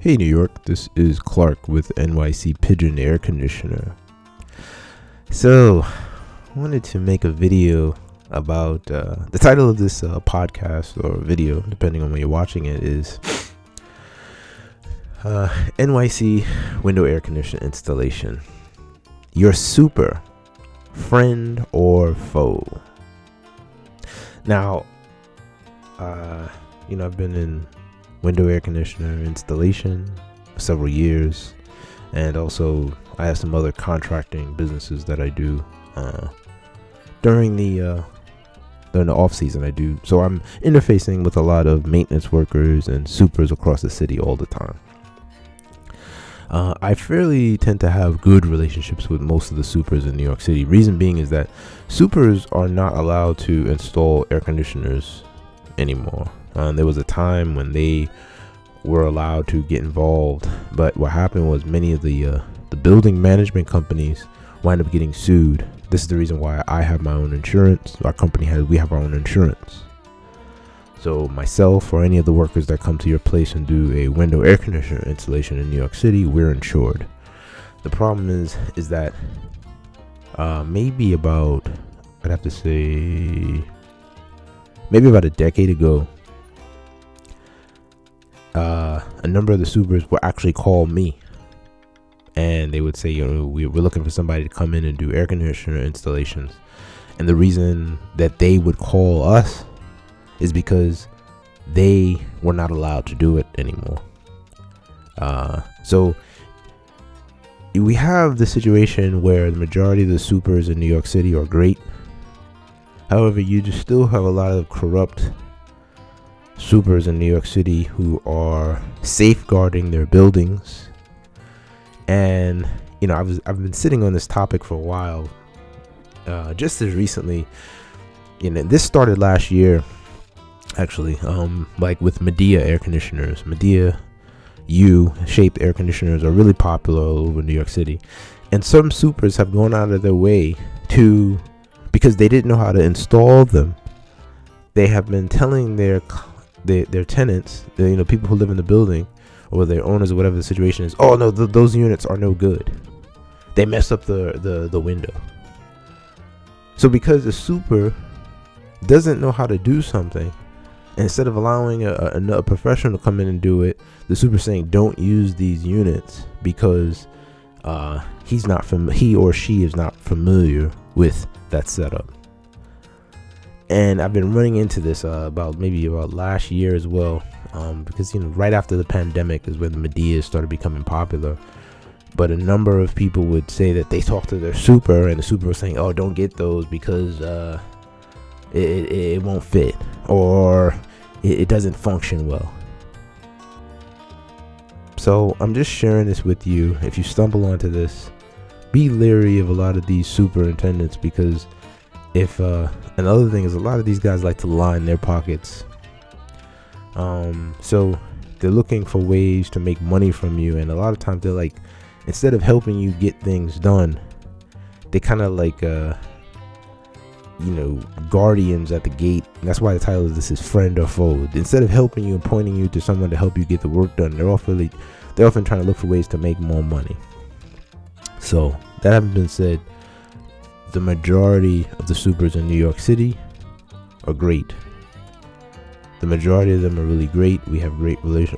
Hey New York, this is Clark with NYC PIGEON Air Conditioner. So, I wanted to make a video about, the title of this podcast or video, depending on when you're watching it, is NYC window air conditioner installation. Your super, friend or foe? Now, I've been in window air conditioner installation for several years, and also I have some other contracting businesses that I do during the off season. So I'm interfacing with a lot of maintenance workers and supers across the city all the time. I fairly tend to have good relationships with most of the supers in New York City. Reason being is that supers are not allowed to install air conditioners anymore. There was a time when they were allowed to get involved, but what happened was many of the building management companies wind up getting sued. This is the reason why I have my own insurance. We have our own insurance. So myself or any of the workers that come to your place and do a window air conditioner installation in New York City, we're insured. The problem is that maybe about a decade ago, a number of the supers would actually call me, and they would say, we're looking for somebody to come in and do air conditioner installations. And the reason that they would call us is because they were not allowed to do it anymore. So we have the situation where the majority of the supers in New York City are great. However, you just still have a lot of corrupt supers in New York City who are safeguarding their buildings. And I've been sitting on this topic for a while. Just as recently, this started last year, actually. Like with Midea air conditioners, Midea U-shaped air conditioners are really popular all over New York City, and some supers have gone out of their way because they didn't know how to install them. They have been telling their tenants, people who live in the building, or their owners, or whatever the situation is, oh no, those units are no good. They mess up the window. So because the super doesn't know how to do something, instead of allowing a professional to come in and do it, the super saying don't use these units because he or she is not familiar with that setup. And I've been running into this about last year as well, because right after the pandemic is when the Midea started becoming popular. But a number of people would say that they talked to their super, and the super was saying, "Oh, don't get those because it won't fit, or it doesn't function well." So I'm just sharing this with you. If you stumble onto this, be leery of a lot of these superintendents, because another thing is a lot of these guys like to line their pockets. So they're looking for ways to make money from you, and a lot of times they're like, instead of helping you get things done, they kind of like guardians at the gate. And that's why the title of this is friend or foe. Instead of helping you and pointing you to someone to help you get the work done, they're often trying to look for ways to make more money. So that having been said, the majority of the supers in New York City are great. The majority of them are really great. We have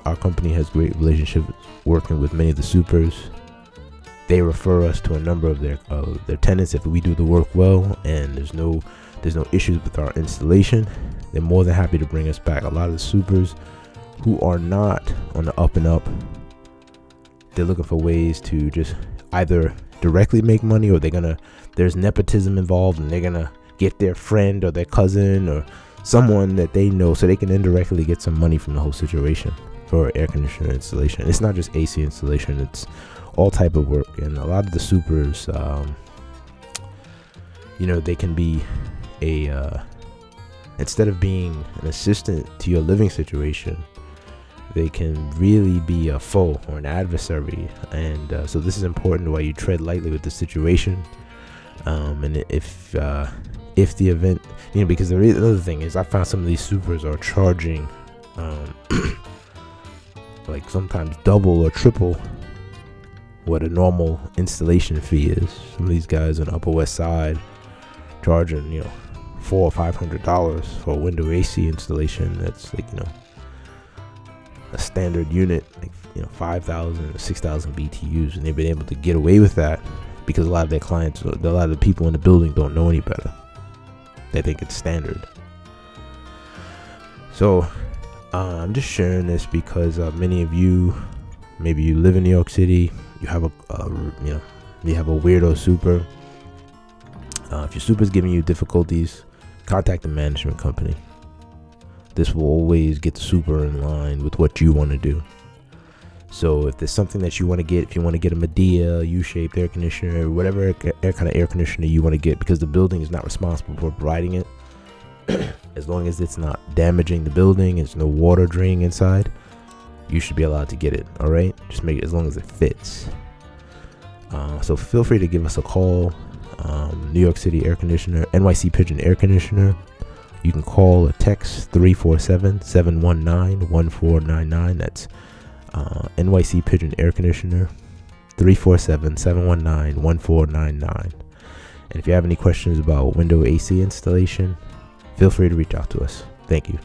our company has great relationships working with many of the supers. They refer us to a number of their tenants if we do the work well, and there's no issues with our installation. They're more than happy to bring us back. A lot of the supers who are not on the up and up, they're looking for ways to just either directly make money, or there's nepotism involved, and they're gonna get their friend or their cousin or someone that they know, so they can indirectly get some money from the whole situation for air conditioner installation. It's not just AC installation, it's all type of work. And a lot of the supers, they can be instead of being an assistant to your living situation, they can really be a foe or an adversary. And so this is important why you tread lightly with the situation. And if the event, because the other thing is, I found some of these supers are charging like sometimes double or triple what a normal installation fee is. Some of these guys on the Upper West Side charging, $400 or $500 for a window AC installation. That's like, a standard unit, like 5,000 or 6,000 BTUs, and they've been able to get away with that because a lot of their clients, a lot of the people in the building don't know any better. They think it's standard. So I'm just sharing this because many of you, maybe you live in New York City, you have you have a weirdo super. If your super is giving you difficulties, contact the management company. This will always get the super in line with what you want to do. So if there's something that you want to get, if you want to get a Midea U-shaped air conditioner, whatever kind of air conditioner you want to get, because the building is not responsible for providing it, as long as it's not damaging the building, there's no water draining inside, you should be allowed to get it. All right, just make it as long as it fits. So feel free to give us a call. New York City air conditioner, NYC Pigeon air conditioner. You can call or text 347-719-1499. That's NYC Pigeon air conditioner, 347-719-1499. And if you have any questions about window AC installation, feel free to reach out to us. Thank you.